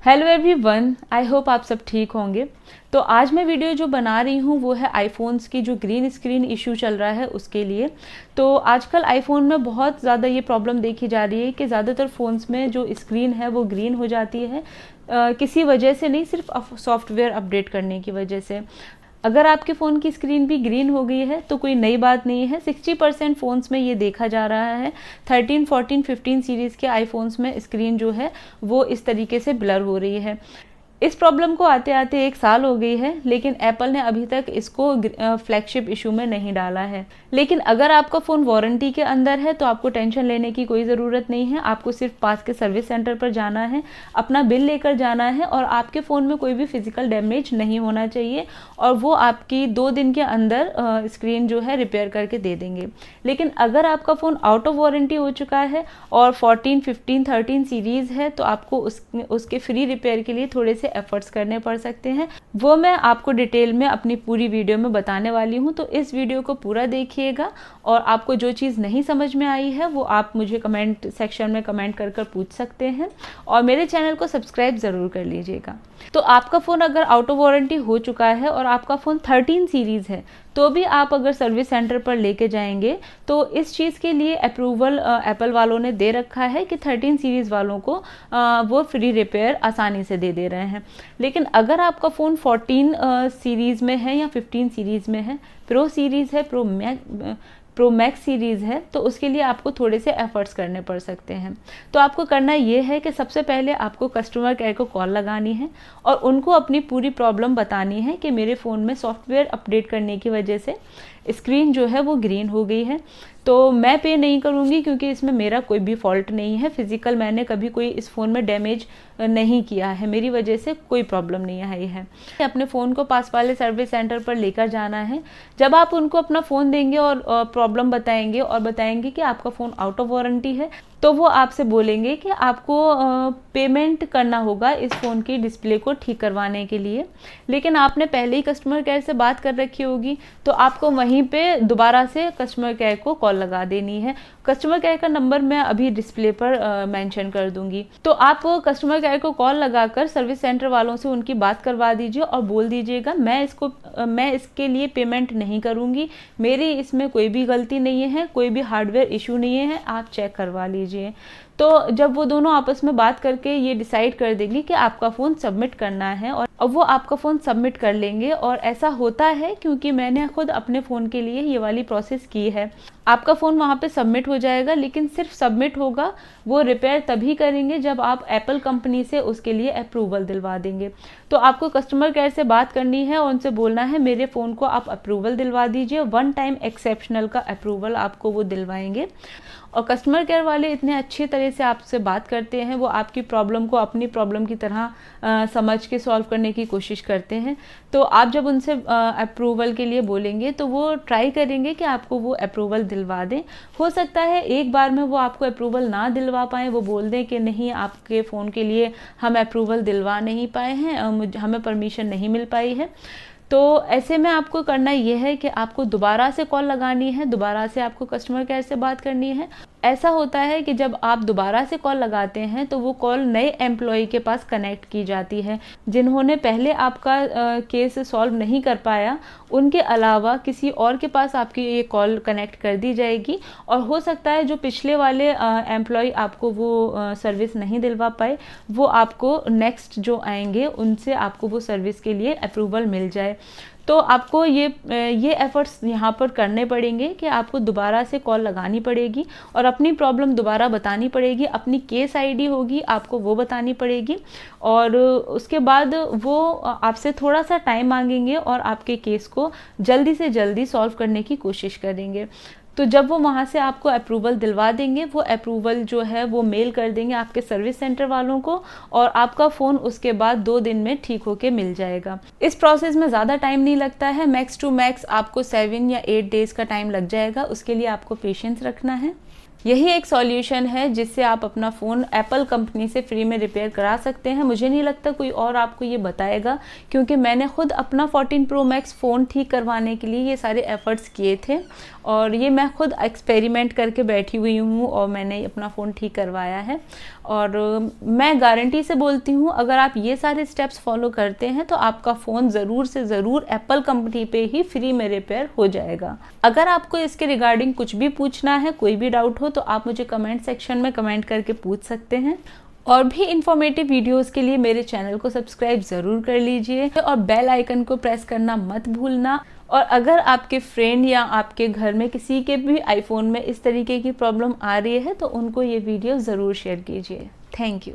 Hello everyone, I hope आप सब ठीक होंगे। तो आज मैं वीडियो जो बना रही हूँ वो है आईफोन्स की जो ग्रीन स्क्रीन इशू चल रहा है उसके लिए। तो आजकल आईफोन में बहुत ज़्यादा ये प्रॉब्लम देखी जा रही है कि ज़्यादातर फ़ोन्स में जो स्क्रीन है वो ग्रीन हो जाती है, किसी वजह से नहीं, सिर्फ सॉफ्टवेयर अपडेट करने की वजह से। अगर आपके फ़ोन की स्क्रीन भी ग्रीन हो गई है तो कोई नई बात नहीं है। 60% फ़ोन्स में ये देखा जा रहा है। 13, 14, 15 सीरीज़ के आईफोन्स में स्क्रीन जो है वो इस तरीके से ब्लर हो रही है। इस प्रॉब्लम को आते आते 1 साल हो गई है, लेकिन एप्पल ने अभी तक इसको फ्लैगशिप इशू में नहीं डाला है। लेकिन अगर आपका फ़ोन वारंटी के अंदर है तो आपको टेंशन लेने की कोई ज़रूरत नहीं है। आपको सिर्फ पास के सर्विस सेंटर पर जाना है, अपना बिल लेकर जाना है और आपके फ़ोन में कोई भी फिजिकल डैमेज नहीं होना चाहिए और वो आपकी 2 दिन के अंदर स्क्रीन जो है रिपेयर करके दे देंगे। लेकिन अगर आपका फ़ोन आउट ऑफ वारंटी हो चुका है और 14, 15, 13 सीरीज़ है तो आपको उसके फ्री रिपेयर के लिए थोड़े से एफर्ट्स करने पड़ सकते हैं। वो मैं आपको डिटेल में अपनी पूरी वीडियो में बताने वाली हूँ, तो इस वीडियो को पूरा देखिएगा और आपको जो चीज़ नहीं समझ में आई है वो आप मुझे कमेंट सेक्शन में कमेंट कर पूछ सकते हैं और मेरे चैनल को सब्सक्राइब ज़रूर कर लीजिएगा। तो आपका फ़ोन अगर आउट ऑफ वारंटी हो चुका है और आपका फ़ोन 13 सीरीज़ है तो भी आप अगर सर्विस सेंटर पर लेके जाएंगे तो इस चीज़ के लिए अप्रूवल एप्पल वालों ने दे रखा है कि 13 सीरीज़ वालों को वो फ्री रिपेयर आसानी से दे रहे हैं। लेकिन अगर आपका फ़ोन 14 सीरीज़ में है या 15 सीरीज़ में है, प्रो सीरीज़ है, प्रो मैक्स सीरीज़ है, तो उसके लिए आपको थोड़े से एफर्ट्स करने पड़ सकते हैं। तो आपको करना ये है कि सबसे पहले आपको कस्टमर केयर को कॉल लगानी है और उनको अपनी पूरी प्रॉब्लम बतानी है कि मेरे फ़ोन में सॉफ्टवेयर अपडेट करने की वजह से स्क्रीन जो है वो ग्रीन हो गई है। तो मैं पे नहीं करूँगी क्योंकि इसमें मेरा कोई भी फॉल्ट नहीं है। फिज़िकल मैंने कभी कोई इस फ़ोन में डैमेज नहीं किया है, मेरी वजह से कोई प्रॉब्लम नहीं आई है। अपने फ़ोन को पास वाले सर्विस सेंटर पर लेकर जाना है। जब आप उनको अपना फ़ोन देंगे और प्रॉब्लम बताएंगे और बताएंगे कि आपका फ़ोन आउट ऑफ वारंटी है, तो वो आपसे बोलेंगे कि आपको पेमेंट करना होगा इस फ़ोन की डिस्प्ले को ठीक करवाने के लिए। लेकिन आपने पहले ही कस्टमर केयर से बात कर रखी होगी तो आपको वहीं पे दोबारा से कस्टमर केयर को कॉल लगा देनी है। कस्टमर केयर का नंबर मैं अभी डिस्प्ले पर मेंशन कर दूंगी। तो आप कस्टमर केयर को कॉल लगाकर सर्विस सेंटर वालों से उनकी बात करवा दीजिए और बोल दीजिएगा मैं इसके लिए पेमेंट नहीं करूंगी, मेरी इसमें कोई भी गलती नहीं है, कोई भी हार्डवेयर इशू नहीं है, आप चेक करवा लीजिए। तो जब वो दोनों आपस में बात करके ये डिसाइड कर देंगे कि आपका फ़ोन सबमिट करना है और अब वो आपका फ़ोन सबमिट कर लेंगे। और ऐसा होता है क्योंकि मैंने खुद अपने फ़ोन के लिए ये वाली प्रोसेस की है। आपका फ़ोन वहाँ पे सबमिट हो जाएगा, लेकिन सिर्फ सबमिट होगा, वो रिपेयर तभी करेंगे जब आप एप्पल कंपनी से उसके लिए अप्रूवल दिलवा देंगे। तो आपको कस्टमर केयर से बात करनी है और उनसे बोलना है मेरे फ़ोन को आप अप्रूवल दिलवा दीजिए। 1 टाइम एक्सेप्शनल का अप्रूवल आपको वो दिलवाएंगे और कस्टमर केयर वाले इतने अच्छी तरह से आपसे बात करते हैं, वो आपकी प्रॉब्लम को अपनी प्रॉब्लम की तरह समझ के सॉल्व करने की कोशिश करते हैं। तो आप जब उनसे अप्रूवल के लिए बोलेंगे तो वो ट्राई करेंगे कि आपको वो अप्रूवल दिलवा दें। हो सकता है एक बार में वो आपको अप्रूवल ना दिलवा पाएँ, वो बोल दें कि नहीं, आपके फ़ोन के लिए हम अप्रूवल दिलवा नहीं पाए हैं, हमें परमिशन नहीं मिल पाई है। तो ऐसे में आपको करना ये है कि आपको दोबारा से कॉल लगानी है, दोबारा से आपको कस्टमर केयर से बात करनी है। ऐसा होता है कि जब आप दोबारा से कॉल लगाते हैं तो वो कॉल नए एम्प्लॉय के पास कनेक्ट की जाती है, जिन्होंने पहले आपका केस सॉल्व नहीं कर पाया, उनके अलावा किसी और के पास आपकी ये कॉल कनेक्ट कर दी जाएगी। और हो सकता है जो पिछले वाले एम्प्लॉय आपको वो सर्विस नहीं दिलवा पाए, वो आपको नेक्स्ट जो आएंगे उनसे आपको वो सर्विस के लिए अप्रूवल मिल जाए। तो आपको ये एफर्ट्स यहाँ पर करने पड़ेंगे कि आपको दोबारा से कॉल लगानी पड़ेगी और अपनी प्रॉब्लम दोबारा बतानी पड़ेगी। अपनी केस आईडी होगी, आपको वो बतानी पड़ेगी और उसके बाद वो आपसे थोड़ा सा टाइम मांगेंगे और आपके केस को जल्दी से जल्दी सॉल्व करने की कोशिश करेंगे। तो जब वो वहाँ से आपको अप्रूवल दिलवा देंगे, वो अप्रूवल जो है वो मेल कर देंगे आपके सर्विस सेंटर वालों को और आपका फ़ोन उसके बाद 2 दिन में ठीक होके मिल जाएगा। इस प्रोसेस में ज़्यादा टाइम नहीं लगता है, मैक्स टू मैक्स आपको 7 या 8 डेज़ का टाइम लग जाएगा। उसके लिए आपको पेशेंस रखना है। यही एक सॉल्यूशन है जिससे आप अपना फ़ोन एप्पल कंपनी से फ्री में रिपेयर करा सकते हैं। मुझे नहीं लगता कोई और आपको ये बताएगा, क्योंकि मैंने खुद अपना 14 प्रो मैक्स फ़ोन ठीक करवाने के लिए ये सारे एफ़र्ट्स किए थे और ये मैं खुद एक्सपेरिमेंट करके बैठी हुई हूँ और मैंने अपना फ़ोन ठीक करवाया है। और मैं गारंटी से बोलती हूँ अगर आप ये सारे स्टेप्स फॉलो करते हैं तो आपका फ़ोन ज़रूर से ज़रूर एप्पल कंपनी पे ही फ्री में रिपेयर हो जाएगा। अगर आपको इसके रिगार्डिंग कुछ भी पूछना है, कोई भी डाउट हो, तो आप मुझे कमेंट सेक्शन में कमेंट करके पूछ सकते हैं। और भी इंफॉर्मेटिव वीडियोस के लिए मेरे चैनल को सब्सक्राइब ज़रूर कर लीजिए और बेल आइकन को प्रेस करना मत भूलना। और अगर आपके फ्रेंड या आपके घर में किसी के भी आईफोन में इस तरीके की प्रॉब्लम आ रही है तो उनको ये वीडियो ज़रूर शेयर कीजिए। Thank you.